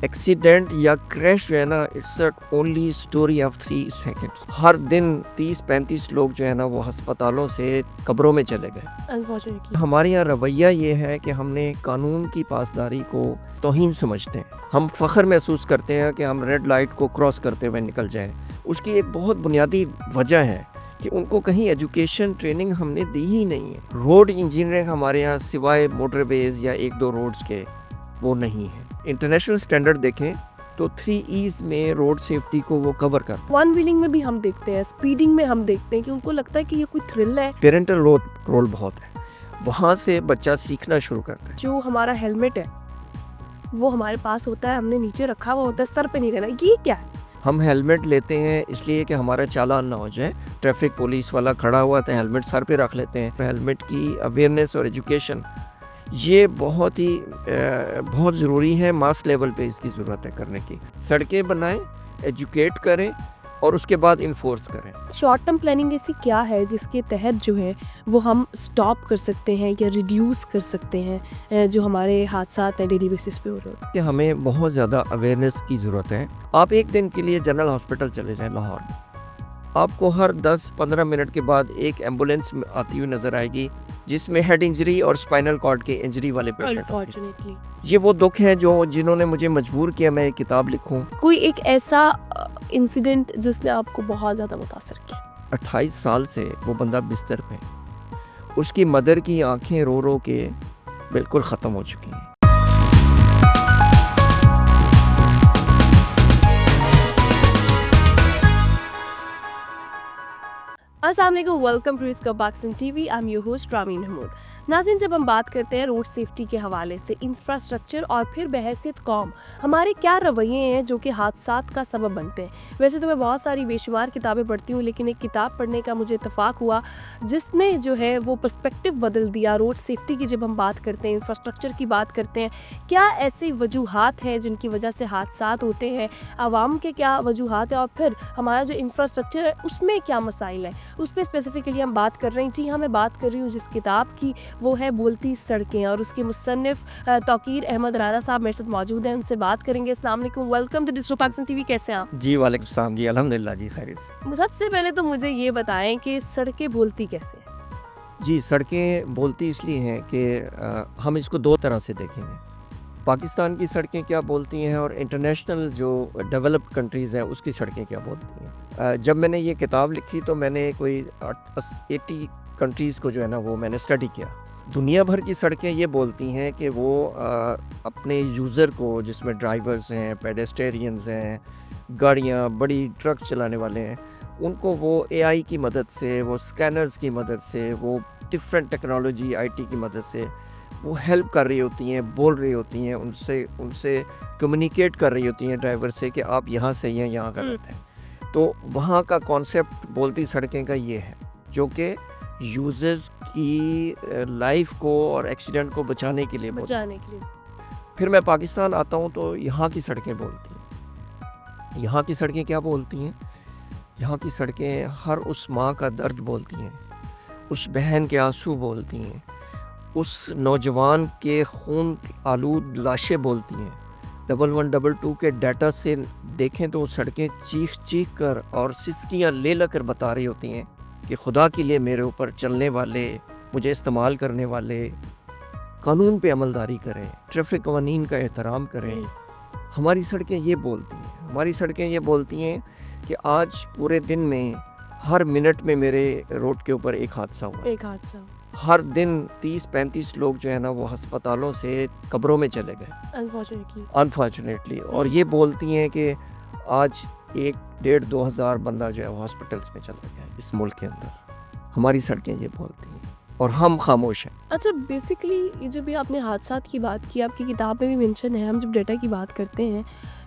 Accident या crash जो है ना, it's only story of 3 seconds. हर दिन 30-35 लोग जो है ना वो अस्पतालों से कब्रों में चले गए। अनफॉर्चुनेटली हमारे यहाँ रवैया ये है कि हमने कानून की पासदारी को तौहीन समझते हैं। हम फ़ख्र महसूस करते हैं कि हम रेड लाइट को क्रॉस करते हुए निकल जाएं। उसकी एक बहुत बुनियादी वजह है कि उनको कहीं एजुकेशन ट्रेनिंग हमने दी ही नहीं है। रोड इंजीनियरिंग हमारे यहाँ सिवाय मोटरवेज या 1-2 रोड्स के वो नहीं है। इंटरनेशनल स्टैंडर्ड देखें तो 3 E's में रोड सेफ्टी को वो कवर करते हैं। वन व्हीलिंग में भी हम देखते हैं, स्पीडिंग में हम देखते हैं कि उनको लगता है कि ये कोई थ्रिल है। पेरेंटल रोल बहुत है, वहाँ से बच्चा सीखना शुरू करता है। जो हमारा हेलमेट है वो हमारे पास होता है, हमने नीचे रखा हुआ होता है, सर पे नहीं रहना। ये क्या है? हम हेलमेट लेते हैं इसलिए कि हमारा चालान ना हो जाए। ट्रैफिक पुलिस वाला खड़ा हुआ तो हेलमेट सर पे रख लेते हैं। हेलमेट की अवेयरनेस और एजुकेशन ये बहुत ज़रूरी है। मास लेवल पे इसकी ज़रूरत है करने की। सड़कें बनाएं, एजुकेट करें और उसके बाद इन्फोर्स करें। शॉर्ट टर्म प्लानिंग ऐसी क्या है जिसके तहत जो है वो हम स्टॉप कर सकते हैं या रिड्यूस कर सकते हैं जो हमारे हादसात हैं डेली बेसिस पे हो रहे होते हैं? कि हमें बहुत ज़्यादा अवेयरनेस की ज़रूरत है। आप एक दिन के लिए जनरल हॉस्पिटल चले जाएं लाहौर में, आपको हर 10-15 मिनट के बाद एक एम्बुलेंस आती हुई नज़र आएगी जिसमें हेड इंजरी और स्पाइनल कॉर्ड के इंजरी वाले पेशेंट होते हैं। अनफॉर्चुनेटली ये वो दुख है जिन्होंने मुझे मजबूर किया मैं एक किताब लिखूं। कोई एक ऐसा इंसिडेंट जिसने आपको बहुत ज़्यादा मुतासर किया? 28 साल से वो बंदा बिस्तर पे, उसकी मदर की आंखें रो रो के बिल्कुल ख़त्म हो चुकी हैं। अस्सलाम वालेकुम, वेलकम टू इसका Pakistan TV. I am your host Rameen Mahmood. नाज़रीन, जब हम बात करते हैं रोड सेफ्टी के हवाले से इंफ्रास्ट्रक्चर और फिर बहैसियत कौम हमारे क्या रवैये हैं जो कि हादसात का सबब बनते हैं। वैसे तो मैं बहुत सारी बेशुमार किताबें पढ़ती हूँ, लेकिन एक किताब पढ़ने का मुझे इत्तफाक हुआ जिसने जो है वो पर्सपेक्टिव बदल दिया रोड सेफ्टी की। जब हम बात करते हैं इंफ्रास्ट्रक्चर की बात करते हैं, क्या ऐसी वजूहात हैं जिनकी वजह से हादसात होते हैं, आवाम के क्या वजूहात हैं और फिर हमारा जो इंफ्रास्ट्रक्चर है उसमें क्या मसाइल है, उस पर स्पेसिफिकली हम बात कर रहे हैं। जी हाँ, मैं बात कर रही हूँ जिस किताब की, वो है बोलती सड़कें, और उसके मुसन्निफ तौकीर अहमद राना साहब मेरे साथ मौजूद हैं, उनसे बात करेंगे। अस्सलाम वालेकुम, welcome to digital Pakistan TV. कैसे हैं आप? जी वालेकुम सलाम जी, अल्हम्दुलिल्लाह जी, खैरियत से। सबसे पहले तो मुझे ये बताएं कि सड़कें बोलती कैसे हैं? जी, सड़कें बोलती इसलिए हैं कि हम इसको 2 तरह से देखेंगे। पाकिस्तान की सड़कें क्या बोलती हैं और इंटरनेशनल जो डेवलप्ड कंट्रीज़ हैं उसकी सड़कें क्या बोलती हैं। जब मैंने ये किताब लिखी तो मैंने कोई 80 कंट्रीज़ को जो है ना वो मैंने स्टडी किया। दुनिया भर की सड़कें ये बोलती हैं कि वो अपने यूज़र को, जिसमें ड्राइवर्स हैं, पेडेस्टेरियंस हैं, गाड़ियाँ, बड़ी ट्रक्स चलाने वाले हैं, उनको वो AI की मदद से, वो स्कैनर्स की मदद से, वो डिफरेंट टेक्नोलॉजी IT की मदद से वो हेल्प कर रही होती हैं, बोल रही होती हैं, उनसे कम्युनिकेट कर रही होती हैं ड्राइवर से कि आप यहाँ सही हैं, यहाँ गलत हैं। तो वहाँ का कॉन्सेप्ट बोलती सड़कें का ये है, जो कि यूजर्स की लाइफ को और एक्सीडेंट को बचाने के लिए बचाने के लिए। फिर मैं पाकिस्तान आता हूँ तो यहाँ की सड़कें बोलती हैं। यहाँ की सड़कें क्या बोलती हैं? यहाँ की सड़कें हर उस माँ का दर्द बोलती हैं, उस बहन के आंसू बोलती हैं, उस नौजवान के खून आलूद लाशें बोलती हैं। 1122 के डाटा से देखें तो सड़कें चीख चीख कर और सिसकियाँ ले लेकर बता रही होती हैं कि खुदा के लिए मेरे ऊपर चलने वाले, मुझे इस्तेमाल करने वाले कानून पे अमलदारी करें, ट्रैफिक कवानीन का एहतराम करें। हमारी सड़कें ये बोलती हैं। हमारी सड़कें ये बोलती हैं कि आज पूरे दिन में हर मिनट में मेरे रोड के ऊपर एक हादसा हुआ। हर दिन 30-35 लोग जो है ना वो अस्पतालों से कब्रों में चले गए अनफॉर्चुनेटली। और ये बोलती हैं कि आज 1-1.5-2 हज़ार बंदा जो है वो हॉस्पिटल्स में चला गया इस मुल्क के अंदर। हमारी सड़कें ये बोलती हैं और हम खामोश हैं। अच्छा, बेसिकली जब भी आपने हादसात की बात की, आपकी किताब में भी मेंशन है, हम जब डेटा की बात करते हैं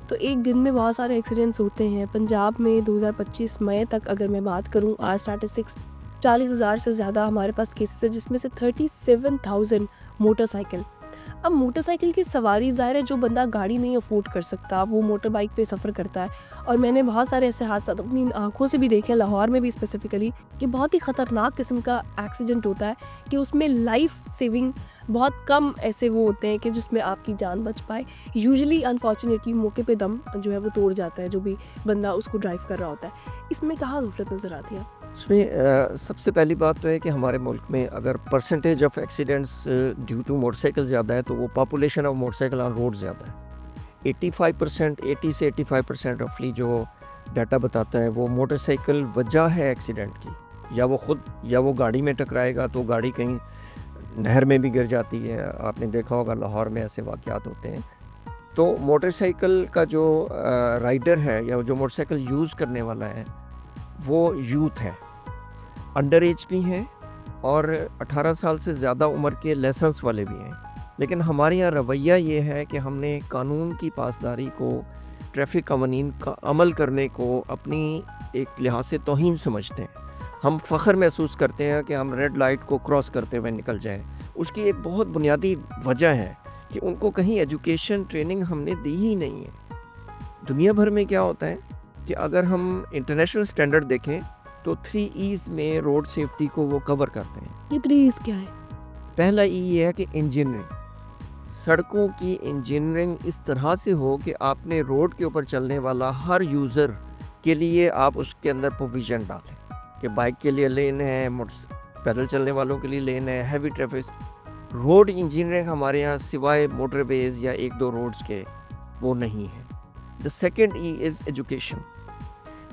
तो एक दिन में बहुत सारे एक्सीडेंट्स होते हैं। पंजाब में 2025 मई तक अगर मैं बात करूं, आज स्टैटिस्टिक्स 40,000 से ज़्यादा हमारे पास केसेस है, जिसमें से 37,000 मोटरसाइकिल। अब मोटरसाइकिल की सवारी, ज़ाहिर है जो बंदा गाड़ी नहीं अफोर्ड कर सकता वो मोटर बाइक पे सफ़र करता है। और मैंने बहुत सारे ऐसे हादसा अपनी आंखों से भी देखे, लाहौर में भी स्पेसिफिकली, कि बहुत ही ख़तरनाक किस्म का एक्सीडेंट होता है कि उसमें लाइफ सेविंग बहुत कम ऐसे वो होते हैं कि जिसमें आपकी जान बच पाए। यूजुअली अनफॉर्चुनेटली मौके पे दम जो है वो तोड़ जाता है जो भी बंदा उसको ड्राइव कर रहा होता है। इसमें कहाँ गफलत नज़र आती है? इसमें सबसे पहली बात तो है कि हमारे मुल्क में अगर percentage of accidents due to motorcycle ज़्यादा है तो वो population of motorcycle on road ज़्यादा है। 85% 80 से 85% रफली जो डाटा बताता है वो मोटरसाइकिल वजह है एक्सीडेंट की, या वो खुद या वो गाड़ी में टकराएगा तो गाड़ी कहीं नहर में भी गिर जाती है। आपने देखा होगा लाहौर में ऐसे वाक़यात होते हैं। तो मोटरसाइकिल का जो राइडर है या जो मोटरसाइकिल यूज़ करने वाला है वो यूथ है, अंडर एज भी हैं और 18 साल से ज़्यादा उम्र के लाइसेंस वाले भी हैं। लेकिन हमारे यहाँ रवैया ये है कि हमने कानून की पासदारी को, ट्रैफिक कवानीन का अमल करने को अपनी एक लिहाज से तौहीन समझते हैं। हम फ़ख्र महसूस करते हैं कि हम रेड लाइट को क्रॉस करते हुए निकल जाएं। उसकी एक बहुत बुनियादी वजह है कि उनको कहीं एजुकेशन ट्रेनिंग हमने दी ही नहीं है। दुनिया भर में क्या होता है कि अगर हम इंटरनेशनल स्टैंडर्ड देखें तो 3 E's में रोड सेफ्टी को वो कवर करते हैं। ये 3 क्या है? पहला ई ये है कि इंजीनियरिंग, सड़कों की इंजीनियरिंग इस तरह से हो कि आपने रोड के ऊपर चलने वाला हर यूज़र के लिए आप उसके अंदर प्रोविज़न डालें कि बाइक के लिए लेन है, पैदल चलने वालों के लिए लेन है, हैवी ट्रैफिक। रोड इंजीनियरिंग हमारे यहाँ सिवाय मोटरवेज या 1-2 रोड्स के वो नहीं है। The second E is education.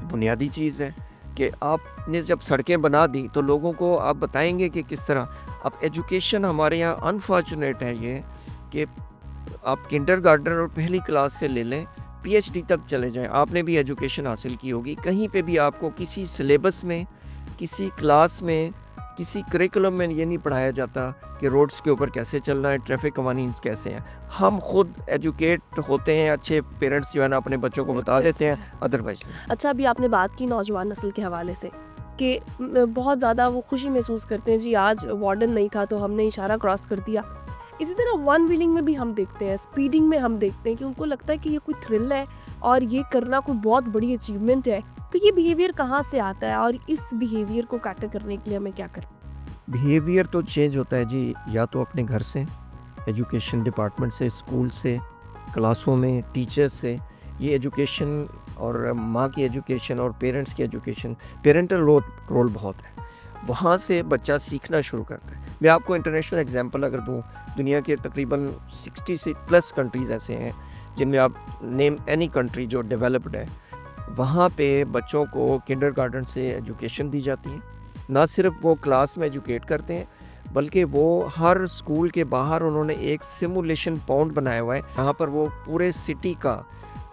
बुनियादी चीज़ है कि आपने जब सड़कें बना दी तो लोगों को आप बताएंगे कि किस तरह। अब एजुकेशन हमारे यहाँ अनफॉर्चुनेट है ये कि आप किंडरगार्टन और पहली क्लास से ले लें, PhD तक चले जाएं, आपने भी एजुकेशन हासिल की होगी, कहीं पे भी आपको किसी सिलेबस में, किसी क्लास में, किसी करिकुलम में ये नहीं पढ़ाया जाता कि रोड्स के ऊपर कैसे चलना है, ट्रैफिक कवानीन कैसे हैं। हम खुद एजुकेट होते हैं, अच्छे पेरेंट्स जो है ना अपने बच्चों को बता देते हैं, अदरवाइज। अच्छा, अभी आपने बात की नौजवान नस्ल के हवाले से कि बहुत ज़्यादा वो खुशी महसूस करते हैं, जी आज वार्डन नहीं था तो हमने इशारा क्रॉस कर दिया। इसी तरह वन व्हीलिंग में भी हम देखते हैं, स्पीडिंग में हम देखते हैं कि उनको लगता है कि ये कोई थ्रिल है और ये करना कोई बहुत बड़ी अचीवमेंट है। तो ये बिहेवियर कहाँ से आता है और इस बिहेवियर को कैटर करने के लिए हमें क्या करें? बिहेवियर तो चेंज होता है जी, या तो अपने घर से, एजुकेशन डिपार्टमेंट से, स्कूल से, क्लासों में, टीचर्स से। ये एजुकेशन और माँ की एजुकेशन और पेरेंट्स की एजुकेशन, पेरेंटल रोल बहुत है, वहाँ से बच्चा सीखना शुरू करता है। मैं आपको इंटरनेशनल एग्जांपल अगर दूँ, दुनिया के तकरीबन 60 से प्लस कंट्रीज़ ऐसे हैं जिनमें आप नेम एनी कंट्री जो डेवलप्ड है, वहाँ पे बच्चों को किंडरगार्टन से एजुकेशन दी जाती है। ना सिर्फ वो क्लास में एजुकेट करते हैं बल्कि वो हर स्कूल के बाहर उन्होंने एक सिमुलेशन पॉइंट बनाया हुआ है, यहाँ पर वो पूरे सिटी का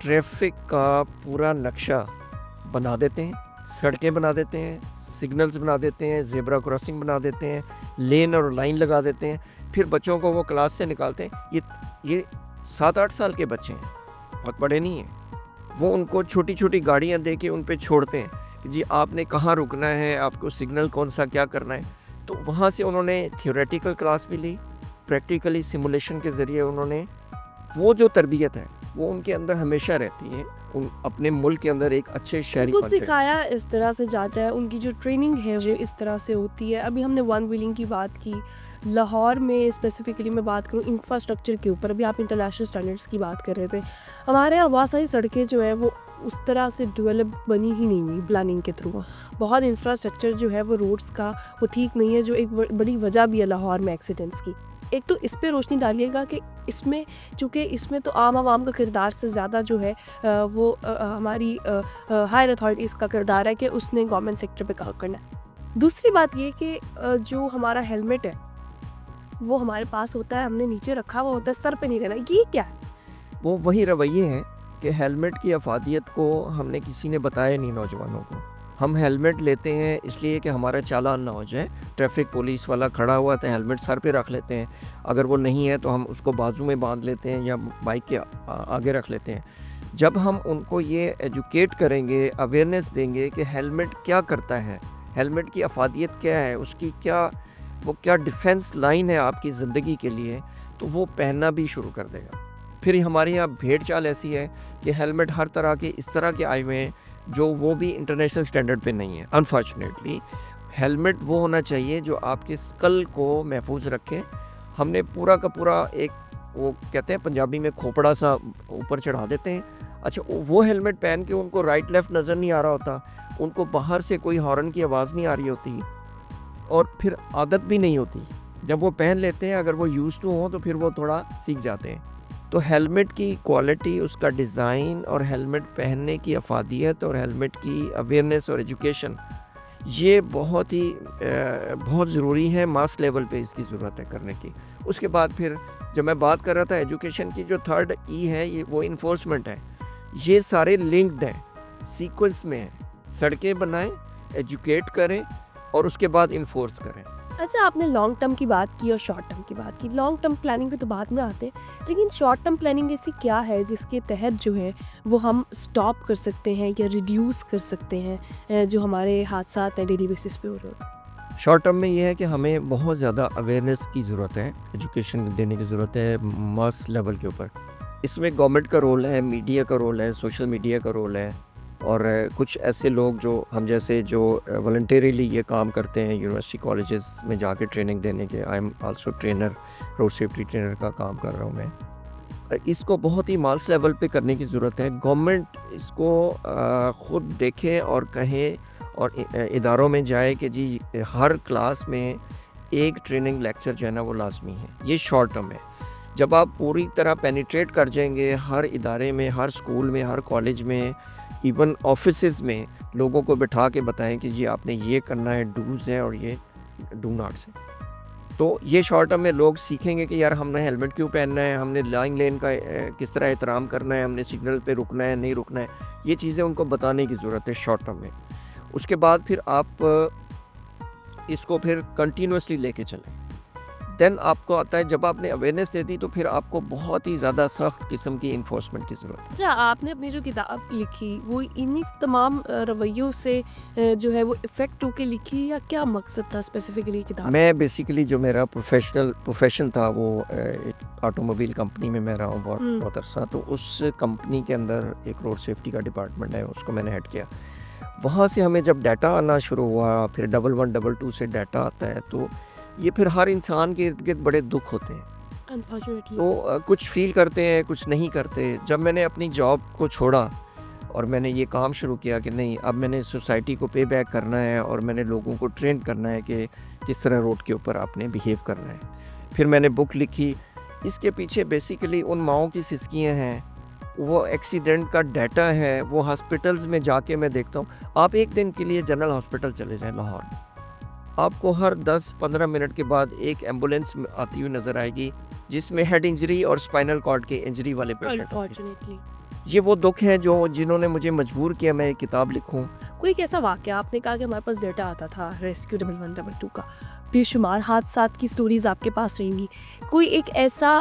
ट्रैफिक का पूरा नक्शा बना देते हैं, सड़कें बना देते हैं, सिग्नल्स बना देते हैं, ज़ेब्रा क्रॉसिंग बना देते हैं, लेन और लाइन लगा देते हैं। फिर बच्चों को वो क्लास से निकालते हैं। ये 7-8 साल के बच्चे हैं, बहुत बड़े नहीं हैं। वो उनको छोटी छोटी गाड़ियाँ दे के उन पे छोड़ते हैं कि जी आपने कहाँ रुकना है, आपको सिग्नल कौन सा क्या करना है। तो वहाँ से उन्होंने थियोरेटिकल क्लास भी ली, प्रैक्टिकली सिमुलेशन के ज़रिए उन्होंने वो जो तरबियत है वो उनके अंदर हमेशा रहती है। उन अपने मुल्क के अंदर एक अच्छे शहरी कुछ बनते हैं। सिखाया इस तरह से जाता है, उनकी जो ट्रेनिंग है वो इस तरह से होती है। अभी हमने वन व्हीलिंग की बात की, लाहौर में स्पेसिफिकली मैं बात करूँ इंफ्रास्ट्रक्चर के ऊपर, अभी आप इंटरनेशनल स्टैंडर्ड्स की बात कर रहे थे। हमारे यहाँ बहुत सारी सड़कें जो है वो उस तरह से डेवलप बनी ही नहीं हुई प्लानिंग के थ्रू। बहुत इंफ्रास्ट्रक्चर जो है वो रोड्स का वो ठीक नहीं है, जो एक बड़ी वजह भी है लाहौर में एक्सीडेंट्स की। एक तो इस पे रोशनी डालिएगा कि इसमें चूँकि इसमें तो आम आवाम का किरदार से ज़्यादा जो है वो हमारी हायर अथॉरिटीज़ का किरदार है कि उसने गवर्नमेंट सेक्टर पे काम करना है। दूसरी बात ये कि जो हमारा हेलमेट है वो हमारे पास होता है, हमने नीचे रखा हुआ होता है, सर पे नहीं रहना। ये क्या है? वो वही रवैये हैं कि हेलमेट की अफादियत को हमने किसी ने बताया नहीं नौजवानों को। हम हेलमेट लेते हैं इसलिए कि हमारा चालान ना हो जाए। ट्रैफिक पुलिस वाला खड़ा हुआ तो हेलमेट सर पे रख लेते हैं, अगर वो नहीं है तो हम उसको बाजू में बांध लेते हैं या बाइक के आगे रख लेते हैं। जब हम उनको ये एजुकेट करेंगे, अवेयरनेस देंगे कि हेलमेट क्या करता है, हेलमेट की अफादियत क्या है, उसकी क्या डिफेंस लाइन है आपकी ज़िंदगी के लिए, तो वो पहनना भी शुरू कर देगा। फिर हमारे यहाँ भेड़ चाल ऐसी है कि हेलमेट हर तरह के इस तरह के आए हुए हैं जो वो भी इंटरनेशनल स्टैंडर्ड पे नहीं है। अनफॉर्चुनेटली हेलमेट वो होना चाहिए जो आपके स्कल को महफूज रखे, हमने पूरा का पूरा एक, वो कहते हैं पंजाबी में, खोपड़ा सा ऊपर चढ़ा देते हैं। अच्छा, वो हेलमेट पहन के उनको राइट लेफ़्ट नज़र नहीं आ रहा होता, उनको बाहर से कोई हॉर्न की आवाज़ नहीं आ रही होती, और फिर आदत भी नहीं होती। जब वो पहन लेते हैं, अगर वो यूज़ टू हों तो फिर वो थोड़ा सीख जाते हैं। तो हेलमेट की क्वालिटी, उसका डिज़ाइन, और हेलमेट पहनने की अफादियत, और हेलमेट की अवेयरनेस और एजुकेशन, ये बहुत ही बहुत ज़रूरी है। मास लेवल पे इसकी ज़रूरत है करने की। उसके बाद फिर जब मैं बात कर रहा था एजुकेशन की, जो थर्ड ई है, ये वो इन्फोर्समेंट है। ये सारे लिंक्ड हैं, सीक्वेंस में हैं। सड़कें बनाएं, एजुकेट करें, और उसके बाद इन्फोर्स करें। अच्छा, आपने लॉन्ग टर्म की बात की और शॉर्ट टर्म की बात की। लॉन्ग टर्म प्लानिंग पे तो बाद में आते हैं, लेकिन शॉर्ट टर्म प्लानिंग ऐसी क्या है जिसके तहत जो है वो हम स्टॉप कर सकते हैं या रिड्यूस कर सकते हैं जो हमारे हादसा हैं डेली बेसिस पे हो रहे होते हैं? शॉर्ट टर्म में ये है कि हमें बहुत ज़्यादा अवेयरनेस की ज़रूरत है, एजुकेशन देने की ज़रूरत है मास लेवल के ऊपर। इसमें गवर्नमेंट का रोल है, मीडिया का रोल है, सोशल मीडिया का रोल है, और कुछ ऐसे लोग जो हम जैसे जो वॉलंटरीली ये काम करते हैं, यूनिवर्सिटी कॉलेजेस में जाके ट्रेनिंग देने के। I am also trainer, road safety trainer का काम कर रहा हूँ मैं। इसको बहुत ही मास लेवल पे करने की ज़रूरत है। गवर्नमेंट इसको ख़ुद देखे और कहे, और इदारों में जाए कि जी हर क्लास में एक ट्रेनिंग लेक्चर जो है ना वो लाजमी है। ये शॉर्ट टर्म है। जब आप पूरी तरह पेनिट्रेट कर जाएंगे हर इदारे में, हर स्कूल में, हर कॉलेज में, इवन ऑफिसेज में, लोगों को बिठा के बताएं कि जी आपने ये करना है, डूज़ है और ये डू नॉट्स है, तो ये शॉर्ट टर्म में लोग सीखेंगे कि यार हमने हेलमेट क्यों पहनना है, हमने लाइन लेन का किस तरह एहतराम करना है, हमने सिग्नल पे रुकना है, नहीं रुकना है। ये चीज़ें उनको बताने की ज़रूरत है शॉर्ट टर्म में। उसके बाद फिर आप इसको फिर कंटिन्यूसली लेके चलें। देन आपको आता है, जब आपने अवेयरनेस दे दी तो फिर आपको बहुत ही ज़्यादा सख्त किस्म की इन्फोर्समेंट की ज़रूरत है। अच्छा, आपने अपनी जो किताब लिखी वो इन्हीं तमाम रवैयों से जो है वो इफ़ेक्ट होके लिखी, या क्या मकसद था स्पेसिफिकली किताब? मैं बेसिकली जो मेरा प्रोफेशन था वो एक ऑटोमोबाइल कंपनी में मैं रहा हूँ बहुत अरसा। तो उस कंपनी के अंदर एक रोड सेफ्टी का डिपार्टमेंट है, उसको मैंने हेड किया। वहाँ से हमें जब डाटा आना शुरू हुआ, फिर 1122 से डाटा आता है, तो ये फिर हर इंसान के इर्द गिर्द बड़े दुख होते हैं। अनफॉर्चुनेटली तो कुछ फील करते हैं, कुछ नहीं करते। जब मैंने अपनी जॉब को छोड़ा और मैंने ये काम शुरू किया कि नहीं, अब मैंने सोसाइटी को पे बैक करना है और मैंने लोगों को ट्रेन करना है कि किस तरह रोड के ऊपर आपने बिहेव करना है। फिर मैंने बुक लिखी। इसके पीछे बेसिकली उन माओं की सिसकियाँ हैं, वो एक्सीडेंट का डाटा है, वो हॉस्पिटल्स में जाके मैं देखता हूँ। आप एक दिन के लिए जनरल हॉस्पिटल चले जाएं लाहौर में, आपको हर 10-15 मिनट के बाद एक एम्बुलेंस आती हुई नज़र आएगी जिसमें हेड इंजरी और स्पाइनल कॉर्ड के इंजरी वाले पेशेंट। अनफॉर्चुनेटली ये वो दुख है जो जिन्होंने मुझे मजबूर किया मैं एक किताब लिखूं। कोई एक ऐसा वाक़या, आपने कहा कि हमारे पास डाटा आता था रेस्क्यू 1122 का, बेशुमार हादसात की स्टोरीज आपके पास रहेंगी। कोई एक ऐसा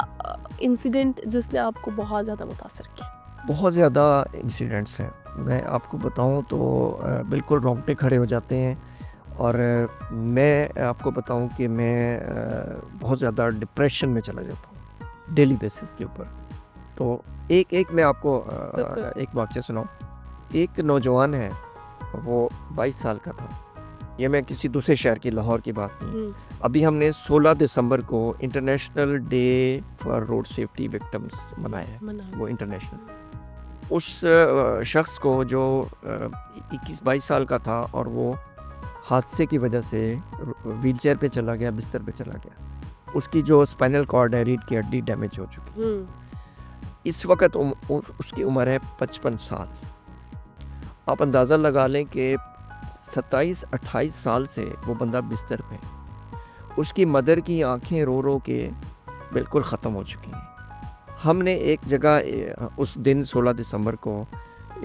इंसिडेंट जिसने आपको बहुत ज़्यादा मुतासर किया? बहुत ज़्यादा इंसिडेंट्स हैं, मैं आपको बताऊं तो बिल्कुल रोंगटे खड़े हो जाते हैं। और मैं आपको बताऊं कि मैं बहुत ज़्यादा डिप्रेशन में चला जाता हूँ डेली बेसिस के ऊपर। तो एक मैं आपको एक वाक़या सुनाऊं। एक नौजवान है, वो 22 साल का था। ये मैं किसी दूसरे शहर की, लाहौर की बात नहीं। अभी हमने 16 दिसंबर को international day for road safety victims मनाया है, वो इंटरनेशनल। उस शख्स को जो 21-22 साल का था और वो हादसे की वजह से व्हीलचेयर पे चला गया, बिस्तर पे चला गया। उसकी जो स्पाइनल कॉर्ड है, रीढ़ की हड्डी डैमेज हो चुकी। इस वक्त उसकी उम्र है 55 साल। आप अंदाज़ा लगा लें कि 27-28 साल से वो बंदा बिस्तर पे। उसकी मदर की आंखें रो रो के बिल्कुल ख़त्म हो चुकी हैं। हमने एक जगह उस दिन 16 दिसंबर को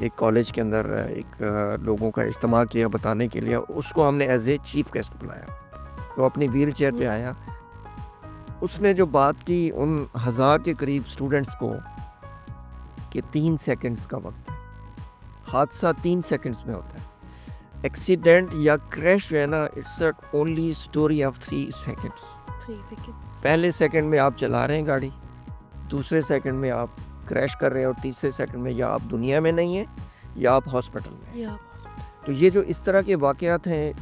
एक कॉलेज के अंदर एक लोगों का इज्तिमा किया बताने के लिए। उसको हमने एज ए चीफ गेस्ट बुलाया। वो अपनी व्हील चेयर पे आया। उसने जो बात की उन 1000 के करीब स्टूडेंट्स को कि 3 सेकंड्स का वक्त है, हादसा 3 सेकंड्स में होता है। एक्सीडेंट या क्रैश जो है ना, it's only story of 3 seconds. 3 seconds. पहले सेकंड में आप चला रहे हैं गाड़ी, दूसरे सेकंड में आप क्रैश कर रहे हैं, और तीसरे सेकंड में या आप दुनिया में नहीं हैं या आप हॉस्पिटल में हैं। तो ये जो इस तरह के वाक़यात हैं,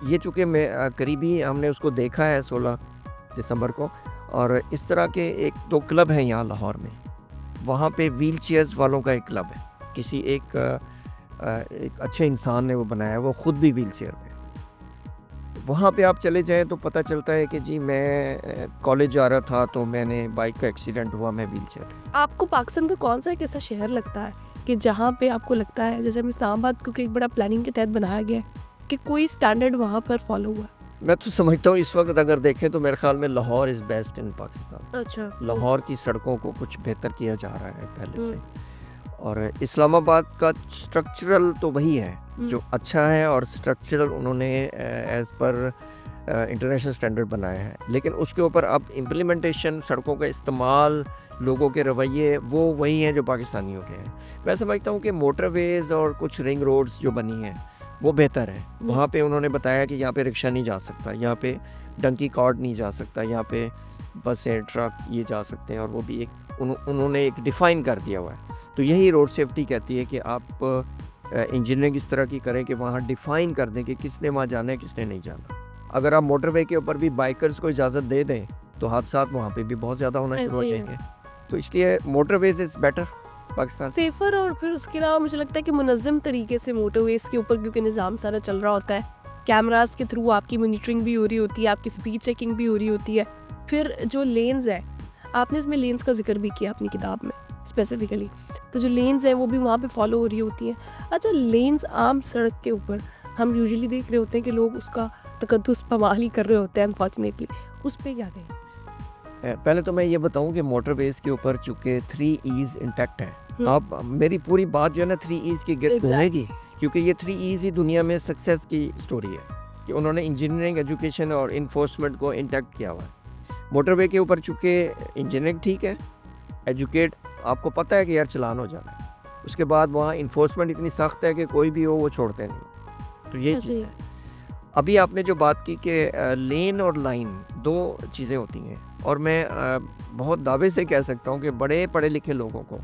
ये चूँकि मैं करीबी हमने उसको देखा है 16 दिसंबर को, और इस तरह के 1-2 क्लब हैं यहाँ लाहौर में। वहाँ पे व्हील चेयर्स वालों का एक क्लब है, किसी एक अच्छे इंसान ने वो बनाया है, वो ख़ुद भी व्हील चेयर पे। वहाँ पे आप चले जाएँ तो पता चलता है कि जी मैं कॉलेज जा रहा था तो मैंने बाइक का एक्सीडेंट हुआ, मैं व्हील चेयर पे। आपको पाकिस्तान का कौन सा एक ऐसा शहर लगता है कि जहाँ पे आपको लगता है, जैसे हम इस्लामाबाद क्योंकि एक बड़ा प्लानिंग के तहत बनाया गया है, कि कोई स्टैंडर्ड वहाँ पर फॉलो हुआ है? मैं तो समझता हूँ इस वक्त अगर देखें तो मेरे ख्याल में Lahore is best in Pakistan. अच्छा। लाहौर की सड़कों को कुछ बेहतर किया जा रहा है पहले से, और इस्लामाबाद का स्ट्रक्चरल तो वही है जो अच्छा है, और स्ट्रक्चरल उन्होंने एज़ पर इंटरनेशनल स्टैंडर्ड बनाया है, लेकिन उसके ऊपर अब इम्प्लीमेंटेशन, सड़कों का इस्तेमाल, लोगों के रवैये वो वही हैं जो पाकिस्तानियों के हैं। मैं समझता हूँ कि मोटरवेज़ और कुछ रिंग रोड्स जो बनी हैं वो बेहतर है। वहाँ पे उन्होंने बताया कि यहाँ पे रिक्शा नहीं जा सकता, यहाँ पे डंकी कार्ट नहीं जा सकता, यहाँ पे बसें, ट्रक ये जा सकते हैं, और वो भी एक उन्होंने एक डिफ़ाइन कर दिया हुआ है। तो यही रोड सेफ्टी कहती है कि आप इंजीनियरिंग इस तरह की करें कि वहाँ डिफ़ाइन कर दें कि किसने वहाँ जाना है, किसने नहीं जाना। अगर आप मोटरवे के ऊपर भी बाइकर्स को इजाज़त दे दें तो हादसात वहाँ पे भी बहुत ज़्यादा होना शुरू हो जाएंगे। तो इसलिए motorways is better Pakistan. Safer, और फिर उसके अलावा मुझे लगता है कि मुनज़्ज़म तरीके से मोटरवेज के ऊपर क्योंकि निज़ाम सारा चल रहा होता है, कैमरास के थ्रू आपकी मॉनिटरिंग भी हो रही होती है, आपकी स्पीड चेकिंग भी हो रही होती है। फिर जो लेन्स है, आपने इसमें लेन्स का जिक्र भी किया अपनी किताब में स्पेसिफिकली, तो जो लेन्स हैं वो भी वहाँ पे फॉलो हो रही होती हैं। अच्छा, लेन्स आम सड़क के ऊपर हम यूजुअली देख रहे होते हैं कि लोग उसका तकद्दुस पमाल ही कर रहे होते हैं, अनफॉर्चुनेटली। उस पर क्या कहें? पहले तो मैं ये बताऊं कि मोटरवेज के ऊपर चूँकि 3 E's इंटैक्ट है। आप मेरी पूरी बात जो है ना 3 E's की गिर्द घूमेगी, क्योंकि ये 3 E's ही दुनिया में सक्सेस की स्टोरी है कि उन्होंने इंजीनियरिंग, एजुकेशन और इन्फोर्समेंट को इंटैक्ट किया हुआ है। मोटरवे के ऊपर चूँकि इंजीनियरिंग ठीक है, एजुकेट आपको पता है कि यार चलान हो जाना है, उसके बाद वहाँ इन्फोर्समेंट इतनी सख्त है कि कोई भी हो वो छोड़ते नहीं। तो ये चीज़ है। अभी आपने जो बात की कि लेन और लाइन 2 चीज़ें होती हैं, और मैं बहुत दावे से कह सकता हूँ कि बड़े पढ़े लिखे लोगों को,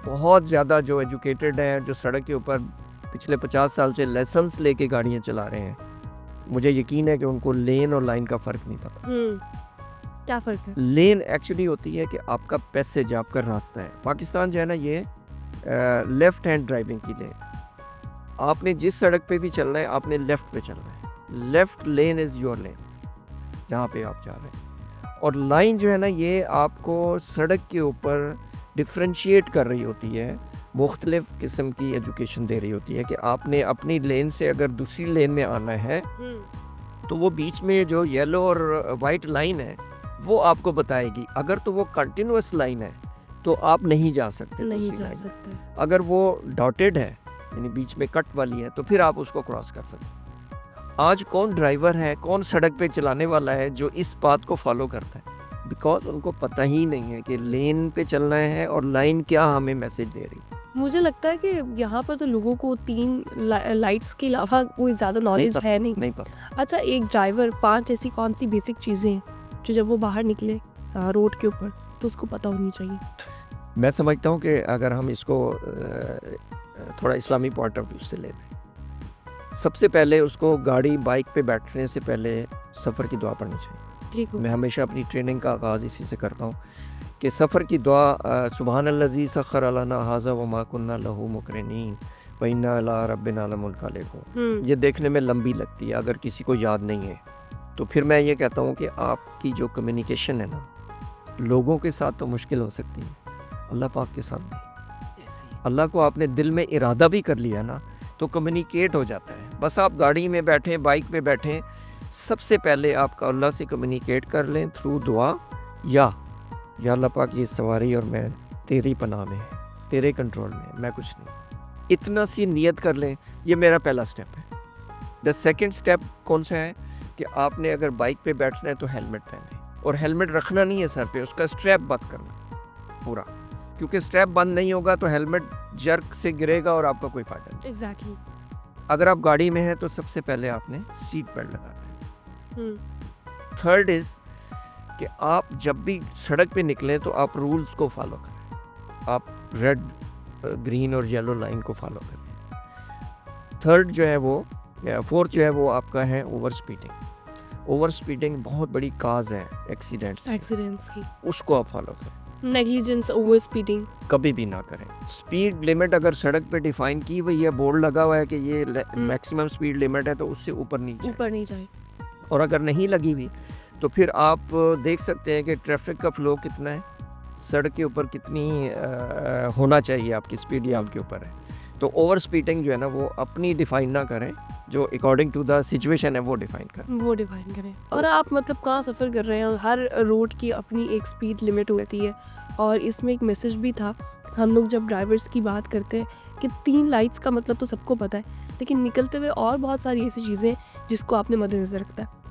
बहुत ज़्यादा जो एजुकेटेड हैं, जो सड़क के ऊपर पिछले 50 साल से लाइसेंस लेके गाड़ियाँ चला रहे हैं, मुझे यकीन है कि उनको लेन और लाइन का फ़र्क नहीं पता। क्या फ़र्क है? लेन एक्चुअली होती है कि आपका पैसेज, आपका रास्ता है। पाकिस्तान जो है ना ये लेफ़्ट हैंड ड्राइविंग की लेन, आपने जिस सड़क पे भी चलना है आपने लेफ़्ट पे चलना है। Left lane is your lane, जहाँ पे आप जा रहे हैं। और लाइन जो है ना ये आपको सड़क के ऊपर डिफ्रेंशिएट कर रही होती है, मुख्तलिफ़ किस्म की एजुकेशन दे रही होती है कि आपने अपनी लेन से अगर दूसरी लेन में आना है तो वो बीच में जो येलो और वाइट लाइन है वो आपको बताएगी। अगर तो वो कंटिन्यूस लाइन है तो आप नहीं जा सकते, नहीं जा सकते। अगर वो डॉटेड है यानी बीच में कट वाली है तो फिर आप उसको क्रॉस कर सकते हैं। आज कौन ड्राइवर है, कौन सड़क पे चलाने वाला है जो इस बात को फॉलो करता है? बिकॉज उनको पता ही नहीं है कि लेन पे चलना है और लाइन क्या हमें मैसेज दे रही है। मुझे लगता है कि यहाँ पर तो लोगों को 3 लाइट्स के अलावा कोई ज़्यादा नॉलेज है नहीं पता। अच्छा, एक ड्राइवर 5 ऐसी कौन सी बेसिक चीज़ें हैं जो जब वो बाहर निकले रोड के ऊपर तो उसको पता होनी चाहिए? मैं समझता हूँ कि अगर हम इसको थोड़ा इस्लामी पॉइंट ऑफ व्यू से ले लें, सबसे पहले उसको गाड़ी बाइक पे बैठने से पहले सफ़र की दुआ पढ़नी चाहिए। ठीक। मैं हमेशा अपनी ट्रेनिंग का आगाज़ इसी से करता हूँ कि सफ़र की दुआ सुबहानल्लज़ी सख़्खर लना हाज़ा व मा कुन्ना लहू मुक़रिनीन व इन्ना अला रब्बिना लमुनक़लिबून। ये देखने में लंबी लगती है अगर किसी को याद नहीं है, तो फिर मैं ये कहता हूँ कि आपकी जो कम्युनिकेशन है ना लोगों के साथ तो मुश्किल हो सकती है, अल्लाह पाक के साथ नहीं। अल्लाह को आपने दिल में इरादा भी कर लिया ना तो कम्युनिकेट हो जाता है। बस आप गाड़ी में बैठें, बाइक पे बैठें, सबसे पहले आप अल्लाह से कम्युनिकेट कर लें थ्रू दुआ, या अल्लाह पाक ये सवारी और मैं तेरी पनाह में है, तेरे कंट्रोल में, मैं कुछ नहीं, इतना सी नियत कर लें। ये मेरा पहला स्टेप है। द सेकंड स्टेप कौन सा है कि आपने अगर बाइक पे बैठना है तो हेलमेट पहने, और हेलमेट रखना नहीं है सर पे, उसका स्ट्रैप बंद करना पूरा, क्योंकि स्ट्रैप बंद नहीं होगा तो हेलमेट जर्क से गिरेगा और आपका कोई फ़ायदा नहीं। एग्जैक्टली। अगर आप गाड़ी में हैं तो सबसे पहले आपने सीट बेल्ट लगाना है। थर्ड इज़ कि आप जब भी सड़क पे निकलें तो आप रूल्स को फॉलो करें, आप रेड, ग्रीन और येलो लाइन को फॉलो करें। थर्ड जो है वो, या फोर्थ जो है वो आपका है ओवर स्पीडिंग। ओवर स्पीडिंग बहुत बड़ी काज है एक्सीडेंट्स, एक्सीडेंट्स की, उसको आप फॉलो करें, नेग्लिजेंस, ओवर स्पीडिंग। कभी भी ना करें। स्पीड लिमिट अगर सड़क पे डिफाइन की हुई है, बोर्ड लगा हुआ है कि ये मैक्सिमम स्पीड लिमिट है, तो उससे ऊपर नहीं जाए। ऊपर नहीं जाए। और अगर नहीं लगी हुई तो फिर आप देख सकते हैं कि ट्रैफिक का फ्लो कितना है, सड़क के ऊपर कितनी होना चाहिए आपकी स्पीड, ये आपके ऊपर है। तो ओवर स्पीडिंग जो है ना वो अपनी डिफाइन ना करें, जो अकॉर्डिंग टू द सिचुएशन है वो डिफाइन करें। वो डिफाइन करें। और आप मतलब कहाँ सफ़र कर रहे हैं, हर रोड की अपनी एक स्पीड लिमिट होती है। और इसमें एक मैसेज भी था, हम लोग जब ड्राइवर्स की बात करते हैं कि 3 लाइट्स का मतलब तो सबको पता है, लेकिन निकलते हुए और बहुत सारी ऐसी चीज़ें हैं जिसको आपने मद्देनज़र रखता है।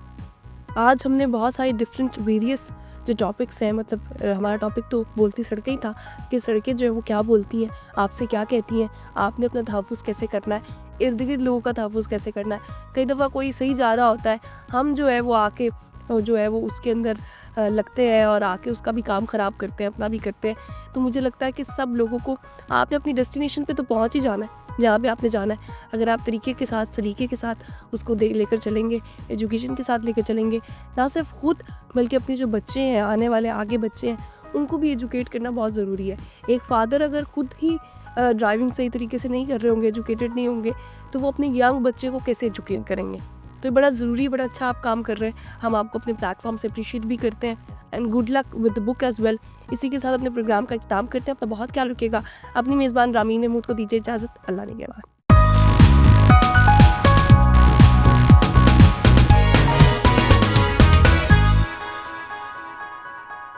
आज हमने बहुत सारी डिफरेंट वेरियस जो टॉपिक्स हैं, मतलब हमारा टॉपिक तो बोलती सड़कें ही था कि सड़कें जो है वो क्या बोलती हैं, आपसे क्या कहती हैं, आपने अपना तहफ़्फ़ुज़ कैसे करना है, इर्द गिर्द लोगों का तहफ़्फ़ुज़ कैसे करना है। कई दफ़ा कोई सही जा रहा होता है, हम जो है वो आके जो है वो उसके अंदर लगते हैं और आके उसका भी काम ख़राब करते हैं, अपना भी करते हैं। तो मुझे लगता है कि सब लोगों को आपने अपनी डेस्टिनेशन पे तो पहुंच ही जाना है, जहाँ पे आपने जाना है। अगर आप तरीके के साथ, सलीके के साथ उसको लेकर चलेंगे, एजुकेशन के साथ लेकर चलेंगे, ना सिर्फ खुद बल्कि अपने जो बच्चे हैं, आने वाले आगे बच्चे हैं, उनको भी एजुकेट करना बहुत ज़रूरी है। एक फ़ादर अगर खुद ही ड्राइविंग सही तरीके से नहीं कर रहे होंगे, एजुकेटेड नहीं होंगे, तो वो अपने यंग बच्चे को कैसे एजुकेट करेंगे। तो ये बड़ा ज़रूरी, बड़ा अच्छा आप काम कर रहे हैं। हम आपको अपने प्लेटफॉर्म से अप्रिशिएट भी करते हैं and good luck with the book as well. इसी के साथ अपने प्रोग्राम का इख्तिताम करते हैं। अपना बहुत ख्याल रखिएगा। अपनी मेज़बान रामीन महमूद को दीजिए इजाज़त। अल्लाह ने के बाद।